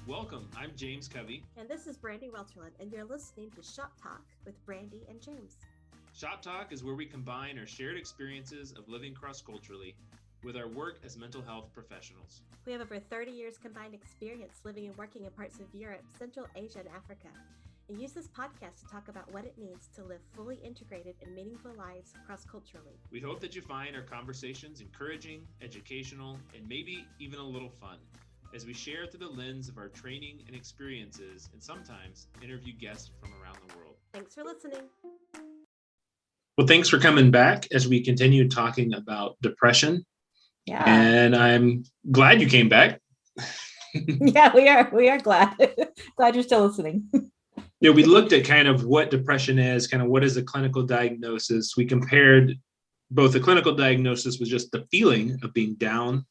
Welcome. I'm James Covey. And this is Brandi Welterland, and you're listening to Shop Talk with Brandi and James. Shop Talk is where we combine our shared experiences of living cross-culturally with our work as mental health professionals. We have over 30 years combined experience living and working in parts of Europe, Central Asia, and Africa, and use this podcast to talk about what it means to live fully integrated and meaningful lives cross-culturally. We hope that you find our conversations encouraging, educational, and maybe even a little fun as we share through the lens of our training and experiences and sometimes interview guests from around the world. Thanks for listening. Well, thanks for coming back as we continue talking about depression. Yeah. And I'm glad you came back. Yeah, we are glad. Glad you're still listening. We looked at kind of what depression is, kind of what is a clinical diagnosis. We compared both the clinical diagnosis with just the feeling of being down.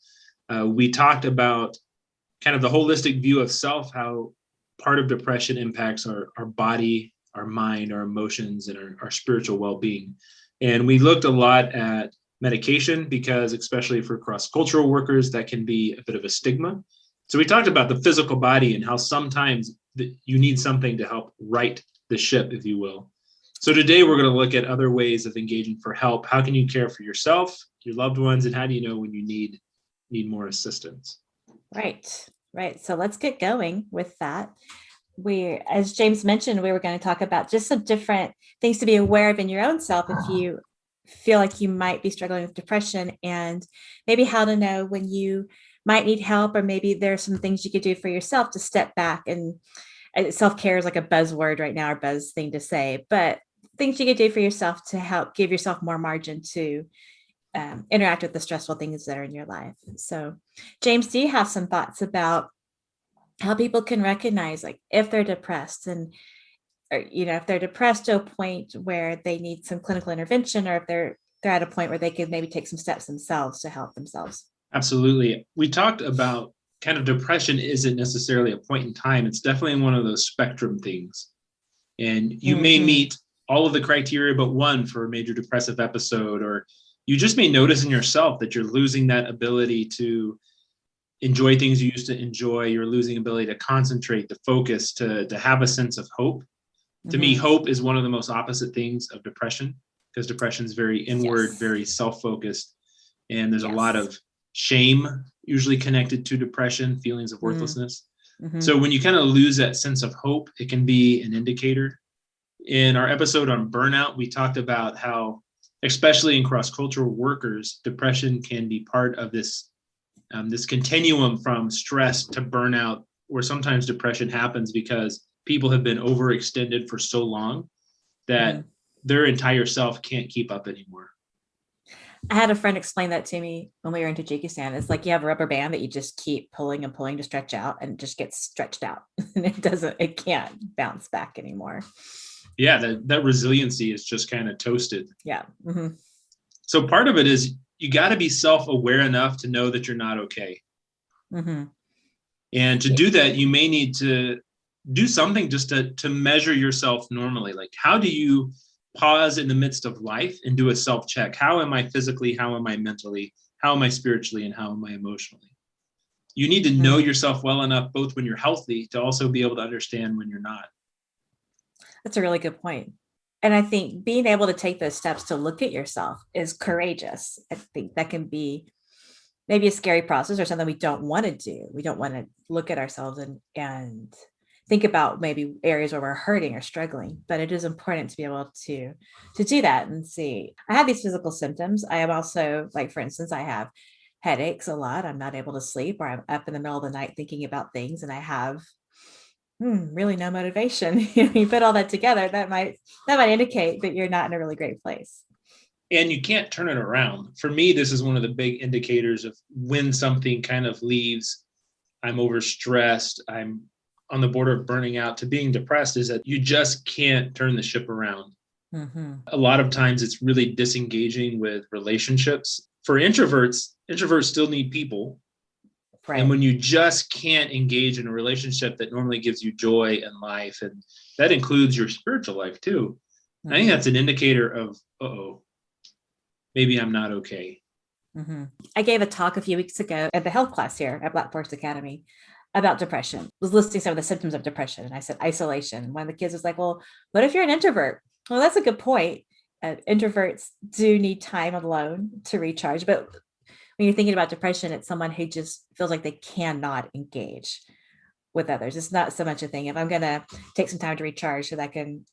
We talked about kind of the holistic view of self, how part of depression impacts our body, our mind, our emotions, and our spiritual well-being. And we looked a lot at medication because, especially for cross-cultural workers, that can be a bit of a stigma. So we talked about the physical body and how sometimes you need something to help right the ship, if you will. So today we're going to look at other ways of engaging for help. How can you care for yourself, your loved ones, and how do you know when you need more assistance? Right. So let's get going with that. As James mentioned, we were going to talk about just some different things to be aware of in your own self if you feel like you might be struggling with depression, and maybe how to know when you might need help, or maybe there's some things you could do for yourself to step back. And self-care is like a buzzword right now, or buzz thing to say, but things you could do for yourself to help give yourself more margin to interact with the stressful things that are in your life. So, James, do you have some thoughts about how people can recognize, like, if they're depressed, and or if they're depressed to a point where they need some clinical intervention, or if they're at a point where they could maybe take some steps themselves to help themselves? Absolutely. We talked about kind of depression isn't necessarily a point in time. It's definitely one of those spectrum things. And you may meet all of the criteria but one for a major depressive episode, or you just may notice in yourself that you're losing that ability to enjoy things you used to enjoy. You're losing ability to concentrate, to focus, to have a sense of hope. To me, hope is one of the most opposite things of depression, because depression is very inward, very self-focused. And there's a lot of shame usually connected to depression, feelings of worthlessness. So when you kind of lose that sense of hope, it can be an indicator. In our episode on burnout, we talked about how, especially in cross-cultural workers, depression can be part of this continuum from stress to burnout, where sometimes depression happens because people have been overextended for so long that their entire self can't keep up anymore. I had a friend explain that to me when we were in Tajikistan. It's like you have a rubber band that you just keep pulling and pulling to stretch out, and it just gets stretched out, and it can't bounce back anymore. Yeah, that resiliency is just kind of toasted. Yeah. So part of it is you got to be self-aware enough to know that you're not okay. And to do that, you may need to do something just to measure yourself normally. Like, how do you pause in the midst of life and do a self-check? How am I physically? How am I mentally? How am I spiritually? And how am I emotionally? You need to know yourself well enough, both when you're healthy, to also be able to understand when you're not. That's a really good point. And I think being able to take those steps to look at yourself is courageous. I think that can be maybe a scary process, or something we don't want to do. We don't want to look at ourselves and think about maybe areas where we're hurting or struggling, but it is important to be able to do that and see. I have these physical symptoms. I am also, like, for instance, I have headaches a lot. I'm not able to sleep, or I'm up in the middle of the night thinking about things, and I have really no motivation. You put all that together, that might indicate that you're not in a really great place. And you can't turn it around. For me, this is one of the big indicators of when something kind of leaves. I'm overstressed, I'm on the border of burning out, to being depressed, is that you just can't turn the ship around. A lot of times it's really disengaging with relationships. For introverts still need people. Right. And when you just can't engage in a relationship that normally gives you joy and life, and that includes your spiritual life too, I think that's an indicator of, maybe I'm not okay. I gave a talk a few weeks ago at the health class here at Black Forest Academy about depression, was listing some of the symptoms of depression. And I said isolation. And one of the kids was like, well, what if you're an introvert? Well, that's a good point. Introverts do need time alone to recharge. But when you're thinking about depression, it's someone who just feels like they cannot engage with others. It's not so much a thing. If I'm going to take some time to recharge so that I can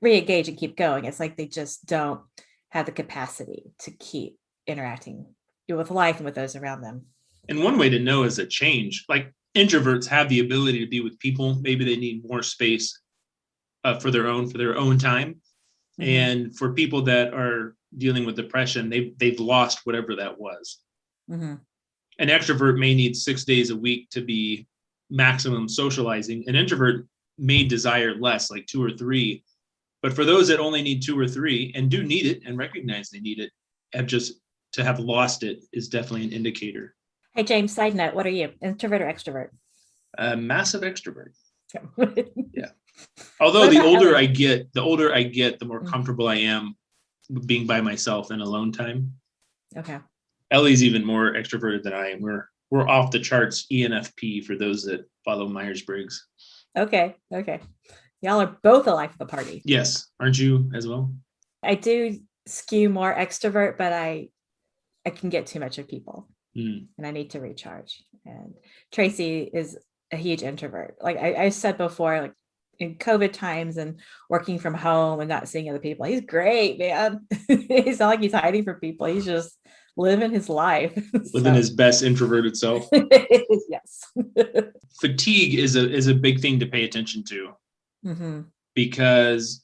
re-engage and keep going, it's like they just don't have the capacity to keep interacting with life and with those around them. And one way to know is a change. Like introverts have the ability to be with people. Maybe they need more space for their own time. Mm-hmm. And for people that are dealing with depression, they've lost whatever that was. Mm-hmm. An extrovert may need 6 days a week to be maximum socializing. An introvert may desire less, like 2 or 3. But for those that only need 2 or 3 and do need it and recognize they need it, to have lost it is definitely an indicator. Hey, James, side note, what are you, introvert or extrovert? Massive extrovert. Yeah. Although the older I get, the more comfortable I am being by myself in alone time. Okay. Ellie's even more extroverted than I am. We're off the charts ENFP for those that follow Myers-Briggs. Okay. Y'all are both the life of the party. Yes. Aren't you as well? I do skew more extrovert, but I can get too much of people and I need to recharge. And Tracy is a huge introvert. Like I said before, like in COVID times and working from home and not seeing other people, he's great, man. He's not like he's hiding from people. He's just living his life. Living his best introverted self. Yes. Fatigue is a big thing to pay attention to because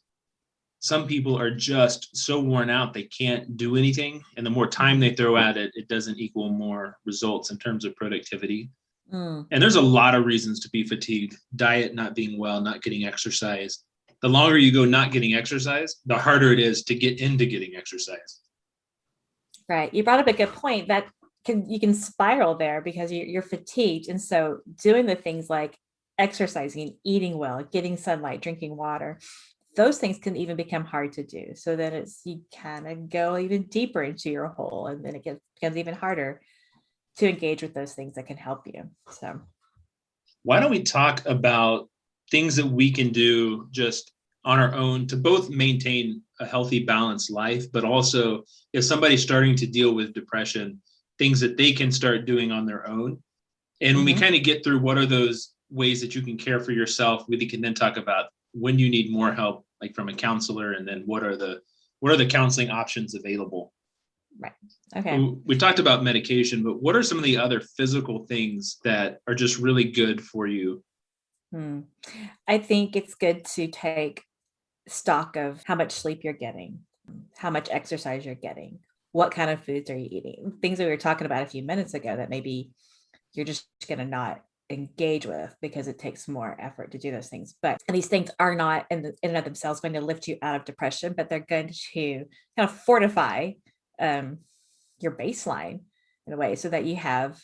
some people are just so worn out they can't do anything. And the more time they throw at it, it doesn't equal more results in terms of productivity. And there's a lot of reasons to be fatigued. Diet, not being well, not getting exercise. The longer you go not getting exercise, the harder it is to get into getting exercise. Right. You brought up a good point that you can spiral there because you're fatigued. And so doing the things like exercising, eating well, getting sunlight, drinking water, those things can even become hard to do. So then you kind of go even deeper into your hole, and then it becomes even harder to engage with those things that can help you. So why don't we talk about things that we can do just on our own to both maintain a healthy, balanced life, but also if somebody's starting to deal with depression, things that they can start doing on their own. And when we kind of get through what are those ways that you can care for yourself, we can then talk about when you need more help, like from a counselor, and then what are the counseling options available. Right. Okay. We talked about medication, but what are some of the other physical things that are just really good for you? I think it's good to take stock of how much sleep you're getting, how much exercise you're getting, what kind of foods are you eating, things that we were talking about a few minutes ago that maybe you're just going to not engage with because it takes more effort to do those things. But these things are not in and of themselves going to lift you out of depression, but they're going to kind of fortify your baseline in a way so that you have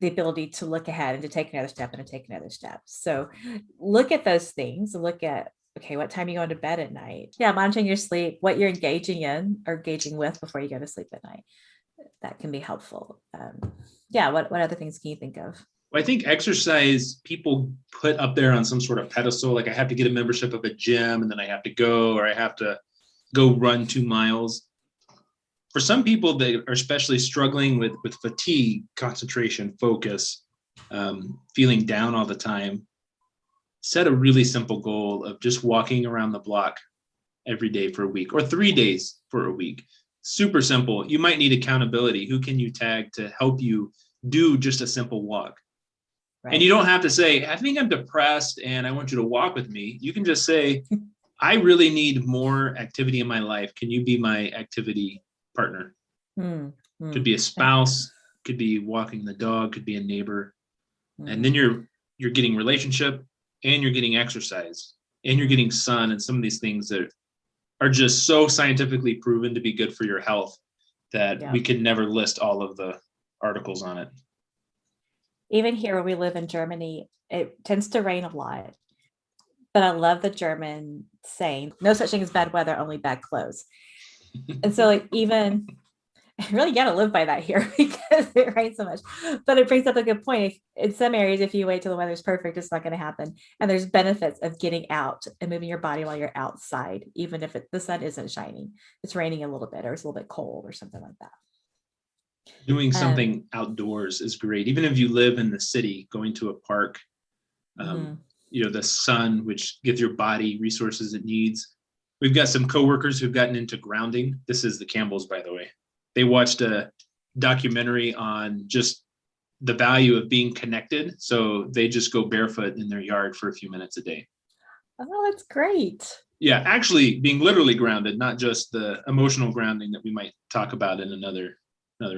the ability to look ahead and to take another step and to take another step. So look at those things and look at, okay, what time you go to bed at night? Yeah, monitoring your sleep, what you're engaging in or engaging with before you go to sleep at night. That can be helpful. What other things can you think of? Well, I think exercise people put up there on some sort of pedestal, like I have to get a membership of a gym and then I have to go, or I have to go run 2 miles. For some people that are especially struggling with fatigue, concentration, focus, feeling down all the time, set a really simple goal of just walking around the block every day for a week or 3 days for a week. Super simple. You might need accountability. Who can you tag to help you do just a simple walk? Right. And you don't have to say, I think I'm depressed and I want you to walk with me. You can just say, I really need more activity in my life. Can you be my activity partner? Could be a spouse, could be walking the dog, could be a neighbor. And then you're getting relationship and you're getting exercise and you're getting sun and some of these things that are just so scientifically proven to be good for your health that we could never list all of the articles on it. Even here where we live in Germany, it tends to rain a lot. But I love the German saying, no such thing as bad weather, only bad clothes. And so like even really got to live by that here because it rains so much. But it brings up a good point. In some areas, if you wait till the weather's perfect, it's not going to happen. And there's benefits of getting out and moving your body while you're outside, even if the sun isn't shining. It's raining a little bit, or it's a little bit cold, or something like that. Doing something outdoors is great. Even if you live in the city, going to a park, the sun, which gives your body resources it needs. We've got some coworkers who've gotten into grounding. This is the Campbells, by the way. They watched a documentary on just the value of being connected. So they just go barefoot in their yard for a few minutes a day. Oh, that's great. Yeah, actually being literally grounded, not just the emotional grounding that we might talk about in another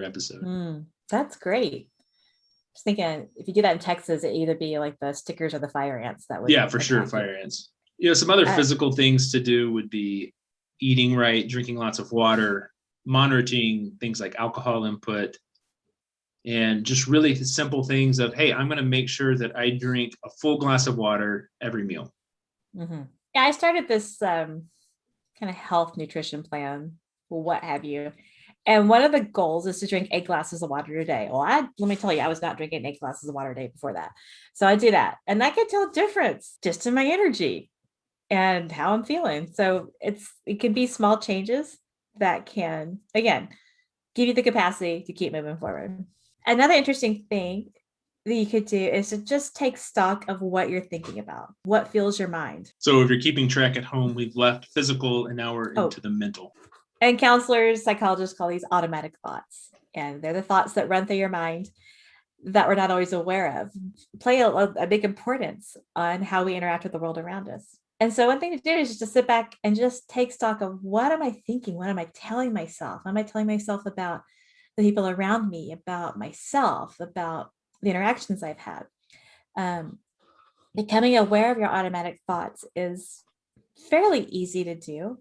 episode. That's great. I was thinking if you do that in Texas, it'd either be like the stickers or the fire ants that would. Yeah, for sure, fire ants. Some other physical things to do would be eating right, drinking lots of water, monitoring things like alcohol input, and just really simple things of, hey, I'm going to make sure that I drink a full glass of water every meal. Yeah, I started this kind of health nutrition plan, what have you. And one of the goals is to drink 8 glasses of water a day. Well, let me tell you, I was not drinking 8 glasses of water a day before that. So I do that. And I can tell a difference just in my energy and how I'm feeling. So it can be small changes that can, again, give you the capacity to keep moving forward. Another interesting thing that you could do is to just take stock of what you're thinking about, what fills your mind. So if you're keeping track at home, we've left physical and now we're into the mental. And counselors, psychologists call these automatic thoughts. And they're the thoughts that run through your mind that we're not always aware of, play a big importance on how we interact with the world around us. And so one thing to do is just to sit back and just take stock of what am I thinking? What am I telling myself? What am I telling myself about the people around me, about myself, about the interactions I've had? Becoming aware of your automatic thoughts is fairly easy to do.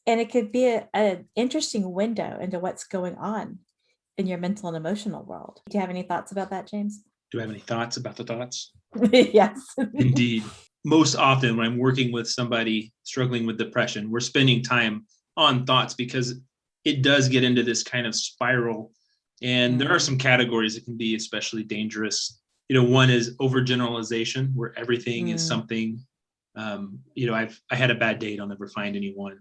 And it could be an interesting window into what's going on in your mental and emotional world. Do you have any thoughts about that, James? Do I have any thoughts about the thoughts? Yes. Indeed. Most often when I'm working with somebody struggling with depression, we're spending time on thoughts because it does get into this kind of spiral. And there are some categories that can be especially dangerous. One is overgeneralization, where everything is something. I had a bad date, I'll never find anyone.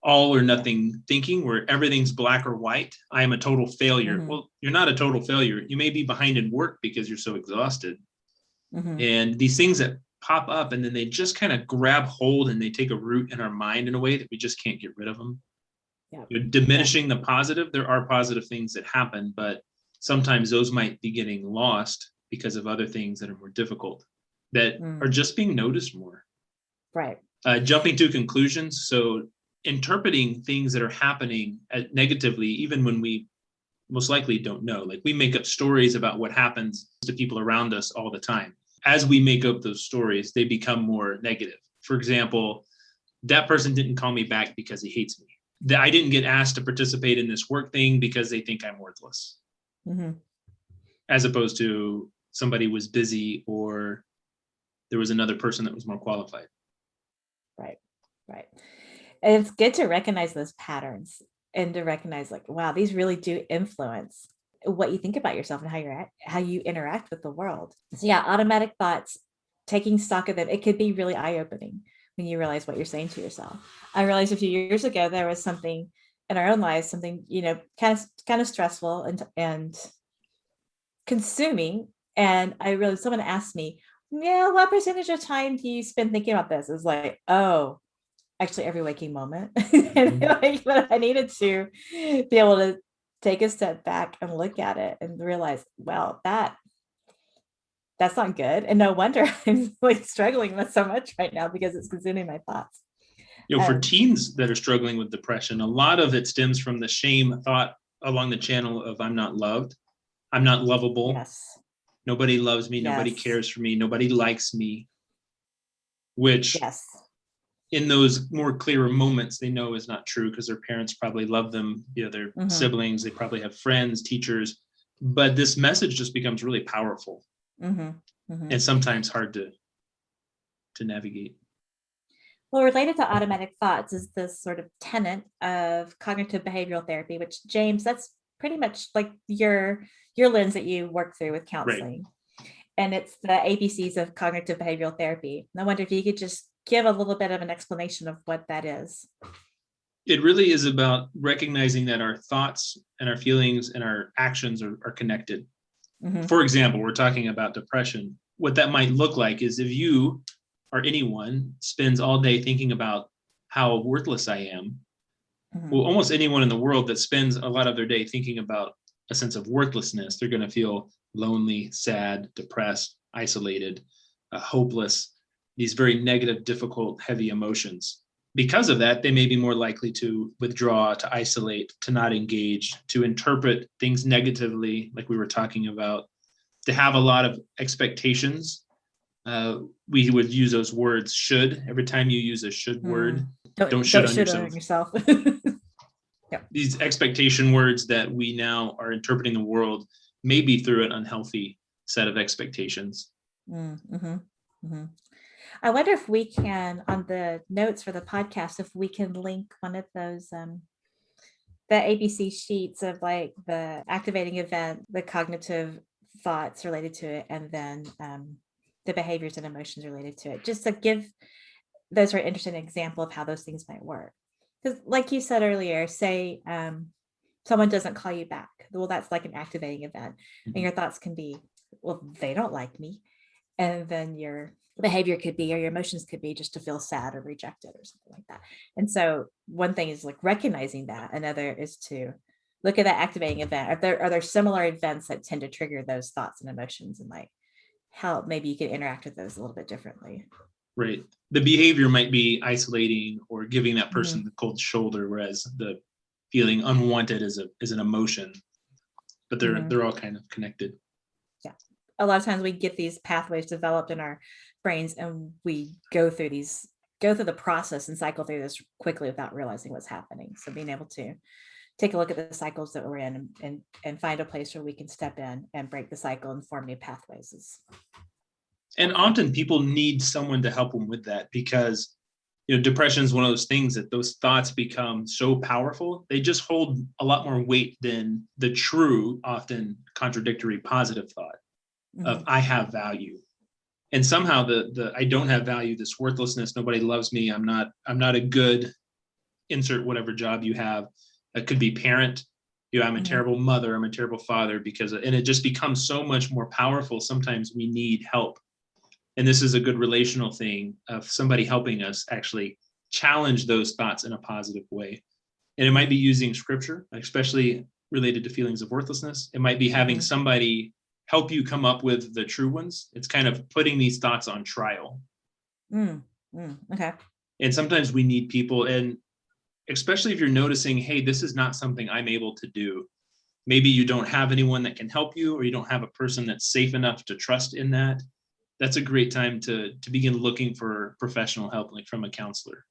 All or nothing thinking, where everything's black or white. I am a total failure. Well, you're not a total failure. You may be behind in work because you're so exhausted. And these things that pop up and then they just kind of grab hold and they take a root in our mind in a way that we just can't get rid of them. Diminishing the positive, there are positive things that happen, but sometimes those might be getting lost because of other things that are more difficult, that are just being noticed more. Right. Jumping to conclusions. So interpreting things that are happening negatively, even when we most likely don't know. Like we make up stories about what happens to people around us all the time. As we make up those stories, they become more negative. For example, that person didn't call me back because he hates me. That I didn't get asked to participate in this work thing because they think I'm worthless. As opposed to somebody was busy or there was another person that was more qualified. Right. And it's good to recognize those patterns and to recognize like, wow, these really do influence what you think about yourself and how you interact with the world. So yeah, automatic thoughts, taking stock of them, it could be really eye-opening when you realize what you're saying to yourself. I realized a few years ago there was something in our own lives, something kind of stressful and consuming, and I realized someone asked me, what percentage of time do you spend thinking about this? It's like, oh, actually every waking moment. But I needed to be able to take a step back and look at it and realize, well, that's not good. And no wonder I'm like struggling with so much right now because it's consuming my thoughts. For teens that are struggling with depression, a lot of it stems from the shame thought along the channel of I'm not loved, I'm not lovable. Yes. Nobody loves me. Nobody cares for me. Nobody likes me, which in those more clearer moments, they know is not true because their parents probably love them. Their siblings, they probably have friends, teachers, but this message just becomes really powerful and sometimes hard to navigate. Well, related to automatic thoughts is this sort of tenet of cognitive behavioral therapy, which James, that's pretty much like your lens that you work through with Right. counseling. And it's the ABCs of cognitive behavioral therapy. And I wonder if you could just give a little bit of an explanation of what that is. It really is about recognizing that our thoughts and our feelings and our actions are connected. Mm-hmm. For example, we're talking about depression. What that might look like is if you or anyone spends all day thinking about how worthless I am, Mm-hmm. well, almost anyone in the world that spends a lot of their day thinking about a sense of worthlessness, they're going to feel lonely, sad, depressed, isolated, hopeless, these very negative, difficult, heavy emotions. Because of that, they may be more likely to withdraw, to isolate, to not engage, to interpret things negatively, like we were talking about, to have a lot of expectations. We would use those words should. Every time you use a should word, don't should on yourself. Yep. These expectation words that we now are interpreting the world maybe through an unhealthy set of expectations. Mm-hmm. Mm-hmm. I wonder if we can, on the notes for the podcast, if we can link one of those the ABC sheets of like the activating event, the cognitive thoughts related to it, and then the behaviors and emotions related to it, just to give those are an interesting example of how those things might work. Because like you said earlier, say someone doesn't call you back. Well, that's like an activating event. Mm-hmm. And your thoughts can be, well, they don't like me. And then your behavior could be, or your emotions could be just to feel sad or rejected or something like that. And so one thing is like recognizing that. Another is to look at that activating event. Are there similar events that tend to trigger those thoughts and emotions, and like how maybe you can interact with those a little bit differently? Right. The behavior might be isolating or giving that person Mm-hmm. the cold shoulder, whereas the feeling unwanted is an emotion. But they're all kind of connected. Yeah. A lot of times we get these pathways developed in our brains, and we go through the process and cycle through this quickly without realizing what's happening. So being able to take a look at the cycles that we're in and find a place where we can step in and break the cycle and form new pathways is. And often people need someone to help them with that, because depression is one of those things that those thoughts become so powerful. They just hold a lot more weight than the true, often contradictory positive thought of I have value. And somehow the I don't have value, this worthlessness, nobody loves me, I'm not a good, insert whatever job you have. It could be parent. I'm a terrible mother, I'm a terrible father, and it just becomes so much more powerful. Sometimes we need help. And this is a good relational thing of somebody helping us actually challenge those thoughts in a positive way. And it might be using scripture, especially related to feelings of worthlessness. It might be having somebody help you come up with the true ones. It's kind of putting these thoughts on trial. Okay. And sometimes we need people, and especially if you're noticing, hey, this is not something I'm able to do. Maybe you don't have anyone that can help you, or you don't have a person that's safe enough to trust in that. That's a great time to begin looking for professional help, like from a counselor.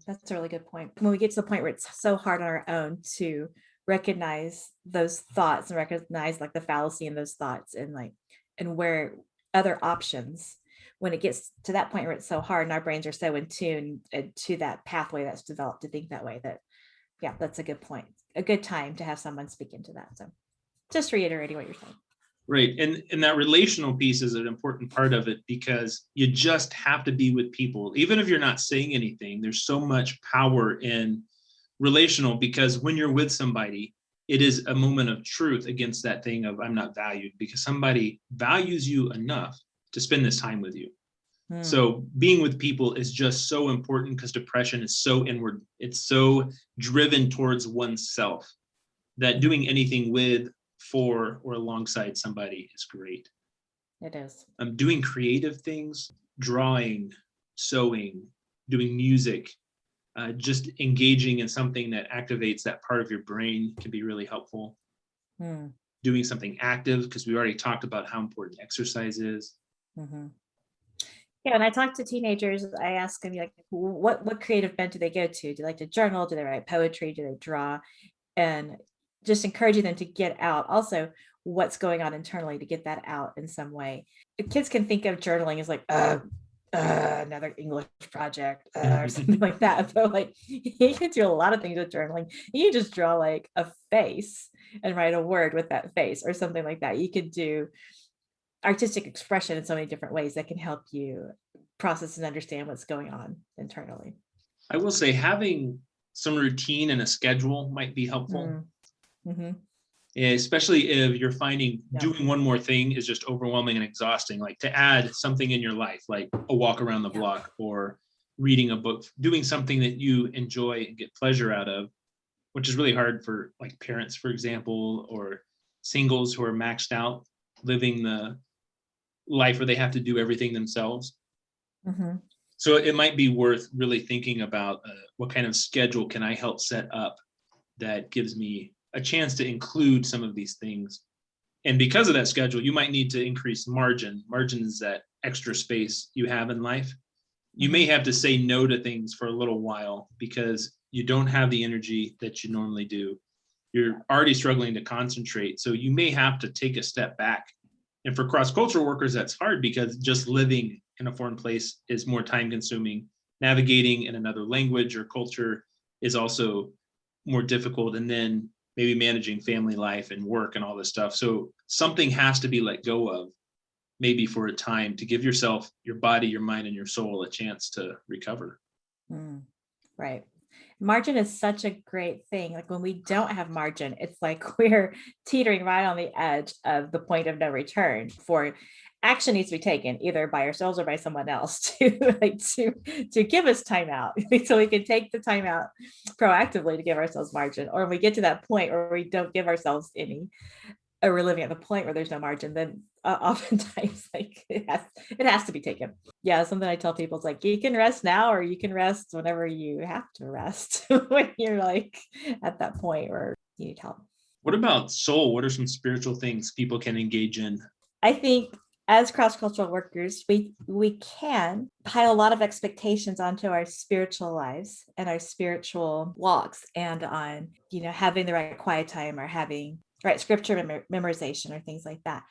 That's a really good point. When we get to the point where it's so hard on our own to recognize those thoughts and recognize like the fallacy in those thoughts, and where other options, when it gets to that point where it's so hard and our brains are so in tune to that pathway that's developed to think that way, that's a good point. A good time to have someone speak into that. So just reiterating what you're saying. Right. And that relational piece is an important part of it, because you just have to be with people. Even if you're not saying anything, there's so much power in relational, because when you're with somebody, it is a moment of truth against that thing of I'm not valued, because somebody values you enough to spend this time with you. So being with people is just so important, because depression is so inward. It's so driven towards oneself that doing anything with, for, or alongside somebody is great. It is. Doing creative things, drawing, sewing, doing music, just engaging in something that activates that part of your brain can be really helpful. Doing something active, because we already talked about how important exercise is. Yeah, when I talk to teenagers, I ask them like, what creative bent do they go to? Do they like to journal? Do they write poetry? Do they draw? And just encouraging them to get out. Also, what's going on internally to get that out in some way. The kids can think of journaling as like, another English project or something like that. But like you can do a lot of things with journaling. You can just draw like a face and write a word with that face or something like that. You could do artistic expression in so many different ways that can help you process and understand what's going on internally. I will say having some routine and a schedule might be helpful. Mm-hmm. Especially if you're finding Yeah. doing one more thing is just overwhelming and exhausting. Like to add something in your life, like a walk around the block or reading a book, doing something that you enjoy and get pleasure out of, which is really hard for like parents, for example, or singles who are maxed out, living the life where they have to do everything themselves. Mm-hmm. So it might be worth really thinking about what kind of schedule can I help set up that gives me a chance to include some of these things. And because of that schedule, you might need to increase margin. Margin is that extra space you have in life. You may have to say no to things for a little while because you don't have the energy that you normally do. You're already struggling to concentrate. So you may have to take a step back. And for cross-cultural workers, that's hard because just living in a foreign place is more time consuming. Navigating in another language or culture is also more difficult. And then maybe managing family life and work and all this stuff. So something has to be let go of, maybe for a time, to give yourself, your body, your mind, and your soul a chance to recover. Right. Margin is such a great thing. Like when we don't have margin, it's like we're teetering right on the edge of the point of no return. For action needs to be taken either by ourselves or by someone else to give us time out so we can take the time out proactively to give ourselves margin. Or when we get to that point where we don't give ourselves any, or we're living at the point where there's no margin, then oftentimes like it has to be taken. Yeah, something I tell people is like, you can rest now or you can rest whenever you have to rest when you're like at that point where you need help. What about soul? What are some spiritual things people can engage in? I think as cross-cultural workers, we can pile a lot of expectations onto our spiritual lives and our spiritual walks, and on, having the right quiet time or having right scripture memorization or things like that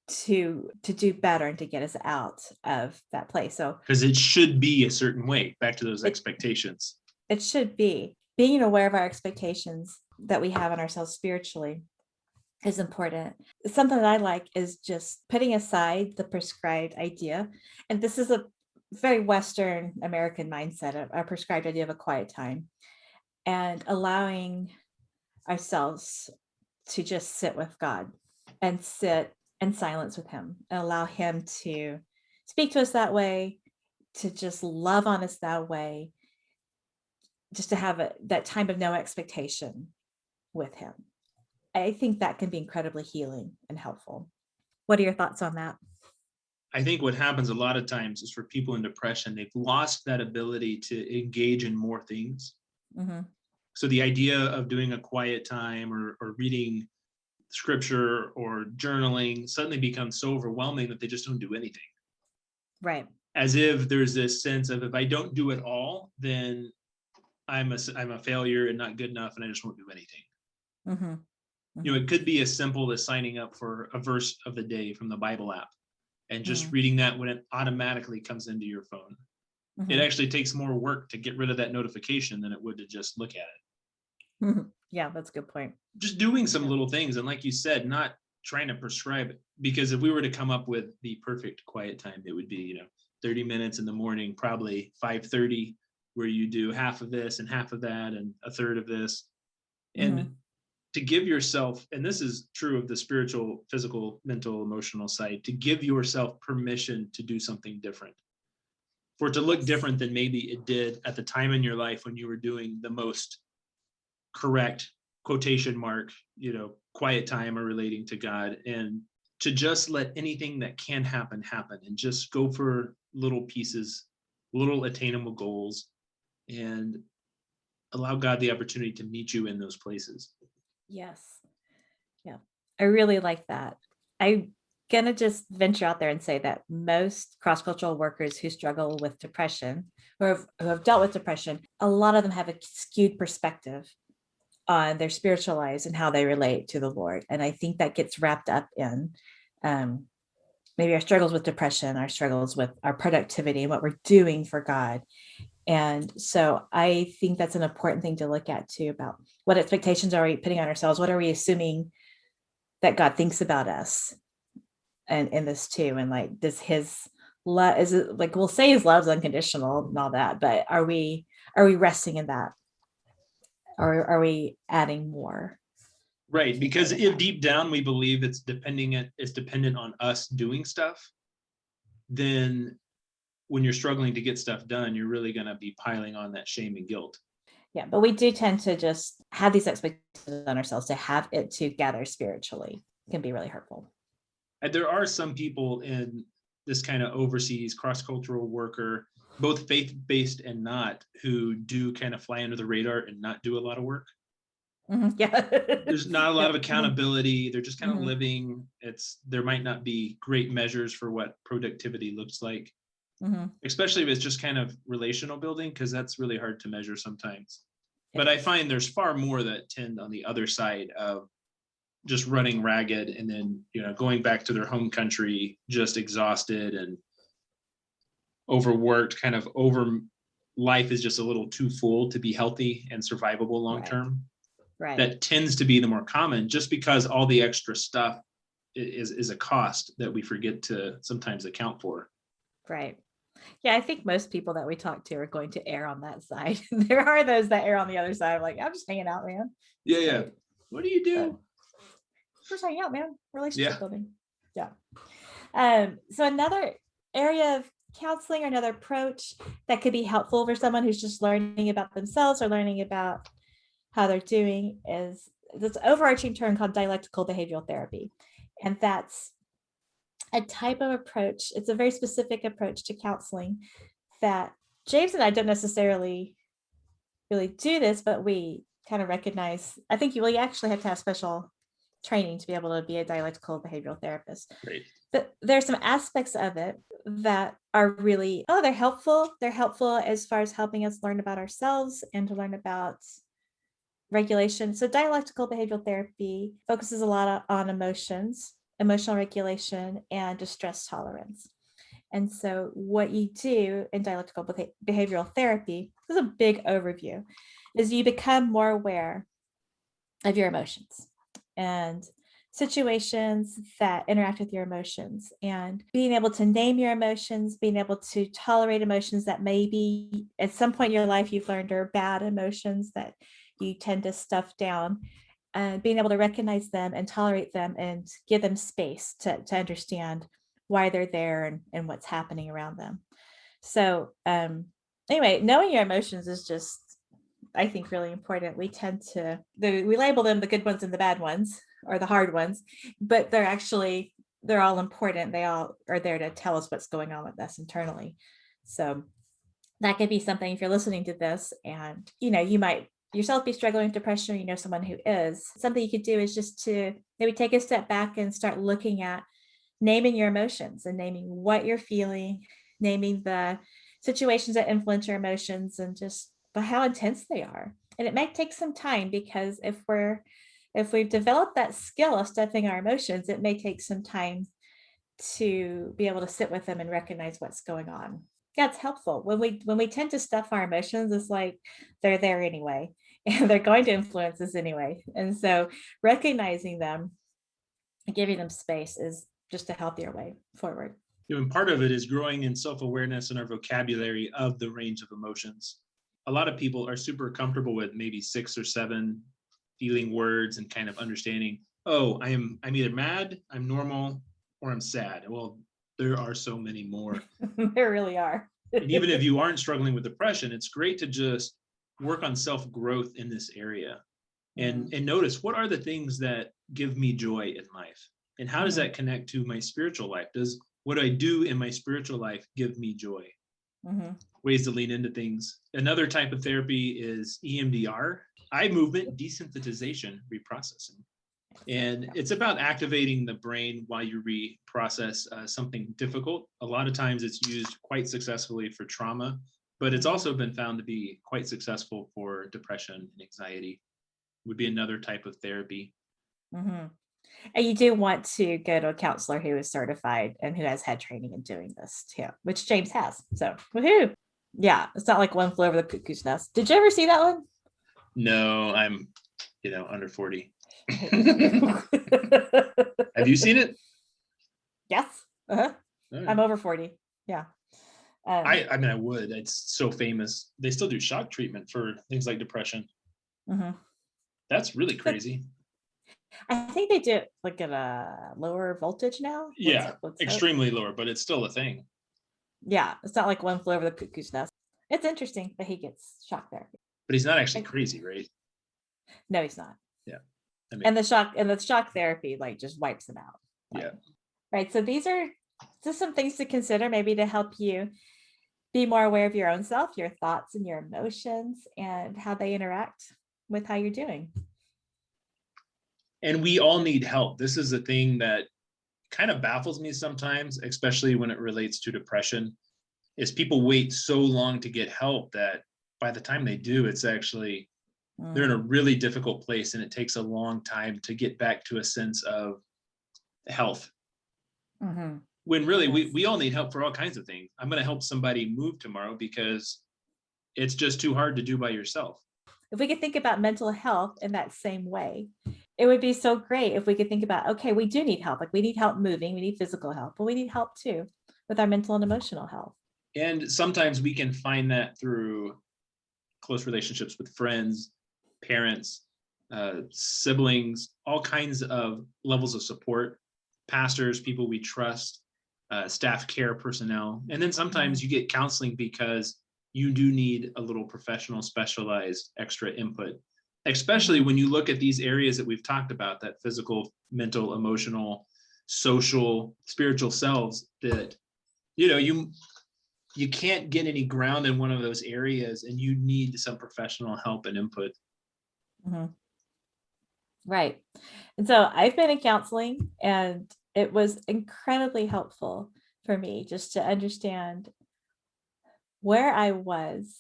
to do better and to get us out of that place. So because it should be a certain way, back to those expectations. It should be. Being aware of our expectations that we have on ourselves spiritually is important. Something that I like is just putting aside the prescribed idea. And this is a very Western American mindset, a prescribed idea of a quiet time, and allowing ourselves to just sit with God and sit in silence with him and allow him to speak to us that way, to just love on us that way, just to have that time of no expectation with him. I think that can be incredibly healing and helpful. What are your thoughts on that? I think what happens a lot of times is for people in depression, they've lost that ability to engage in more things. Mm-hmm. So the idea of doing a quiet time or reading scripture or journaling suddenly becomes so overwhelming that they just don't do anything. Right. As if there's this sense of, if I don't do it all, then I'm a failure and not good enough, and I just won't do anything. Mm-hmm. Mm-hmm. It could be as simple as signing up for a verse of the day from the Bible app and just reading that when it automatically comes into your phone. Mm-hmm. It actually takes more work to get rid of that notification than it would to just look at it. Mm-hmm. Yeah, that's a good point. Just doing some little things. And like you said, not trying to prescribe it, because if we were to come up with the perfect quiet time, it would be, 30 minutes in the morning, probably 5:30, where you do half of this and half of that and a third of this. And to give yourself, and this is true of the spiritual, physical, mental, emotional side, to give yourself permission to do something different, for it to look different than maybe it did at the time in your life when you were doing the most correct, quotation mark, quiet time or relating to God, and to just let anything that can happen and just go for little pieces, little attainable goals, and allow God the opportunity to meet you in those places. Yes. Yeah. I really like that. I'm going to just venture out there and say that most cross-cultural workers who struggle with depression or who have dealt with depression, a lot of them have a skewed perspective on their spiritual lives and how they relate to the Lord. And I think that gets wrapped up in maybe our struggles with depression, our struggles with our productivity and what we're doing for God. And so I think that's an important thing to look at too, about what expectations are we putting on ourselves? What are we assuming that God thinks about us and in this too? And like, does his love, is it like, we'll say his love's unconditional and all that, but are we resting in that? Or are we adding more? Right, because if deep down we believe it's dependent on us doing stuff, then when you're struggling to get stuff done, you're really going to be piling on that shame and guilt. Yeah, but we do tend to just have these expectations on ourselves to have it together spiritually. It can be really hurtful. And there are some people in this kind of overseas cross-cultural worker, both faith-based and not, who do kind of fly under the radar and not do a lot of work. Yeah. There's not a lot of accountability. They're just kind of Mhm. living. There might not be great measures for what productivity looks like, especially if it's just kind of relational building, because that's really hard to measure sometimes. But I find there's far more that tend on the other side of just running ragged and then, going back to their home country, just exhausted and overworked, kind of life is just a little too full to be healthy and survivable long term. Right. That tends to be the more common, just because all the extra stuff is a cost that we forget to sometimes account for. Right. Yeah, I think most people that we talk to are going to err on that side. There are those that err on the other side. Like, I'm just hanging out, man. Yeah. What do you do? Just hanging out, man. Relationship Yeah. building. Yeah. So another area of counseling or another approach that could be helpful for someone who's just learning about themselves or learning about how they're doing is this overarching term called dialectical behavioral therapy. And that's a type of approach. It's a very specific approach to counseling that James and I don't necessarily really do this, but we kind of recognize. I think you actually have to have special training to be able to be a dialectical behavioral therapist. Right. But there's some aspects of it that are really, they're helpful. They're helpful as far as helping us learn about ourselves and to learn about regulation. So dialectical behavioral therapy focuses a lot on emotions, emotional regulation, and distress tolerance. And so what you do in dialectical behavioral therapy, this is a big overview, is you become more aware of your emotions and situations that interact with your emotions, and being able to name your emotions, being able to tolerate emotions that maybe at some point in your life you've learned are bad emotions that you tend to stuff down, and being able to recognize them and tolerate them and give them space to understand why they're there and what's happening around them. So anyway, knowing your emotions is just, I think, really important. We tend to, we label them the good ones and the bad ones or the hard ones, but they're all important. They all are there to tell us what's going on with us internally. So that could be something, if you're listening to this and you might yourself be struggling with depression, or someone who is, something you could do is just to maybe take a step back and start looking at naming your emotions and naming what you're feeling, naming the situations that influence your emotions, and just how intense they are. And it might take some time, because if we've developed that skill of stuffing our emotions, it may take some time to be able to sit with them and recognize what's going on. That's helpful. When we tend to stuff our emotions, it's like they're there anyway, and they're going to influence us anyway. And so recognizing them and giving them space is just a healthier way forward. And part of it is growing in self-awareness and our vocabulary of the range of emotions. A lot of people are super comfortable with maybe 6 or 7 feeling words and kind of understanding, I'm either mad, I'm normal, or I'm sad. Well, there are so many more. There really are. And even if you aren't struggling with depression, it's great to just work on self-growth in this area and notice, what are the things that give me joy in life? And how does that connect to my spiritual life? Does what I do in my spiritual life give me joy? Ways to lean into things. Another type of therapy is EMDR, eye movement desensitization reprocessing. And it's about activating the brain while you reprocess something difficult. A lot of times it's used quite successfully for trauma, but it's also been found to be quite successful for depression and anxiety. Would be another type of therapy. And you do want to go to a counselor who is certified and who has had training in doing this too, which James has. So, woohoo. Yeah, it's not like One Flew Over the Cuckoo's Nest. Did you ever see that one? No, I'm, under 40. Have you seen it? Yes. Uh-huh. Right. I'm over 40. Yeah. I mean, I would. It's so famous. They still do shock treatment for things like depression. Mm-hmm. That's really crazy. I think they do it like at a lower voltage now. Let's extremely lower, but it's still a thing. Yeah, it's not like One Flew Over the Cuckoo's Nest. It's interesting that he gets shock therapy. But he's not actually crazy, right? No, he's not. Yeah. And the shock therapy like just wipes him out. Yeah. Right. So these are just some things to consider, maybe to help you be more aware of your own self, your thoughts and your emotions, and how they interact with how you're doing. And we all need help. This is a thing that kind of baffles me sometimes, especially when it relates to depression, is people wait so long to get help that by the time they do, it's actually, they're in a really difficult place, and it takes a long time to get back to a sense of health. Mm-hmm. When really, we all need help for all kinds of things. I'm going to help somebody move tomorrow because it's just too hard to do by yourself. If we could think about mental health in that same way, it would be so great if we could think about, okay, we do need help. Like we need help moving, we need physical help, but we need help too with our mental and emotional health. And sometimes we can find that through close relationships with friends, parents, siblings, all kinds of levels of support, pastors, people we trust, staff care personnel. And then sometimes you get counseling because you do need a little professional, specialized extra input, especially when you look at these areas that we've talked about, that physical, mental, emotional, social, spiritual selves, that, you can't get any ground in one of those areas, and you need some professional help and input. Mm-hmm. Right. And so I've been in counseling, and it was incredibly helpful for me just to understand where I was,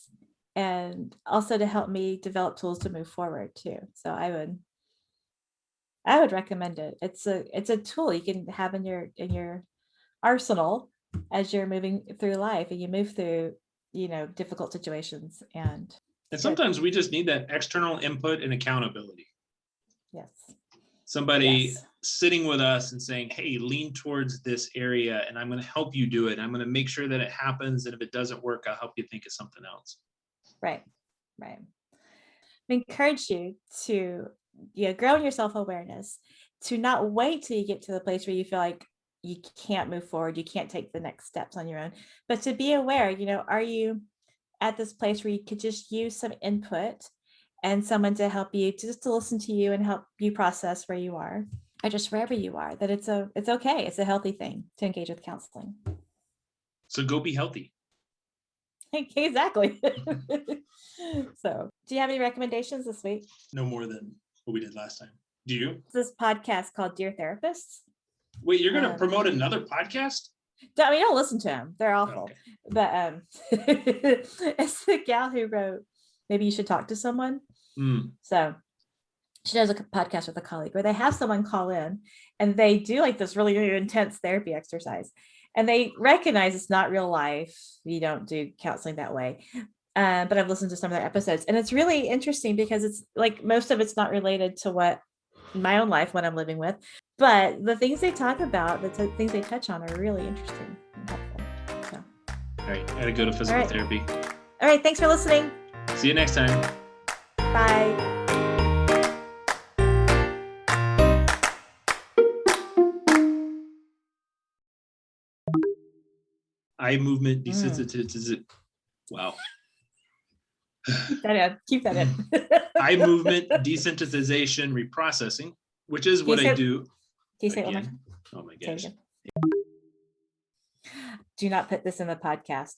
and also to help me develop tools to move forward too. So I would recommend it. It's a tool you can have in your arsenal as you're moving through life and you move through, difficult situations. And sometimes we just need that external input and accountability. Yes. Somebody sitting with us and saying, hey, lean towards this area and I'm going to help you do it. I'm going to make sure that it happens. And if it doesn't work, I'll help you think of something else. Right. I encourage you to grow in your self-awareness, to not wait till you get to the place where you feel like you can't move forward, you can't take the next steps on your own, but to be aware, are you at this place where you could just use some input and someone to help you, just to listen to you and help you process where you are, or just wherever you are, that it's okay. It's a healthy thing to engage with counseling. So go be healthy. Exactly. So, do you have any recommendations this week? No more than what we did last time. Do you? This podcast called Dear Therapists. Wait, you're going to promote another podcast? Don't listen to them. They're awful. Okay. But it's the gal who wrote Maybe You Should Talk to Someone. So she does a podcast with a colleague where they have someone call in and they do like this really, really intense therapy exercise. And they recognize it's not real life. You don't do counseling that way. But I've listened to some of their episodes, and it's really interesting because it's like most of it's not related to what my own life, what I'm living with. But the things they talk about, the things they touch on are really interesting and helpful. So. All right. I got to go to physical therapy. All right. Thanks for listening. See you next time. Bye. Eye movement desensitization. Wow. Keep that in. Eye movement desensitization reprocessing, which is what I do. Can you say it one more? Oh my gosh. Do not put this in the podcast.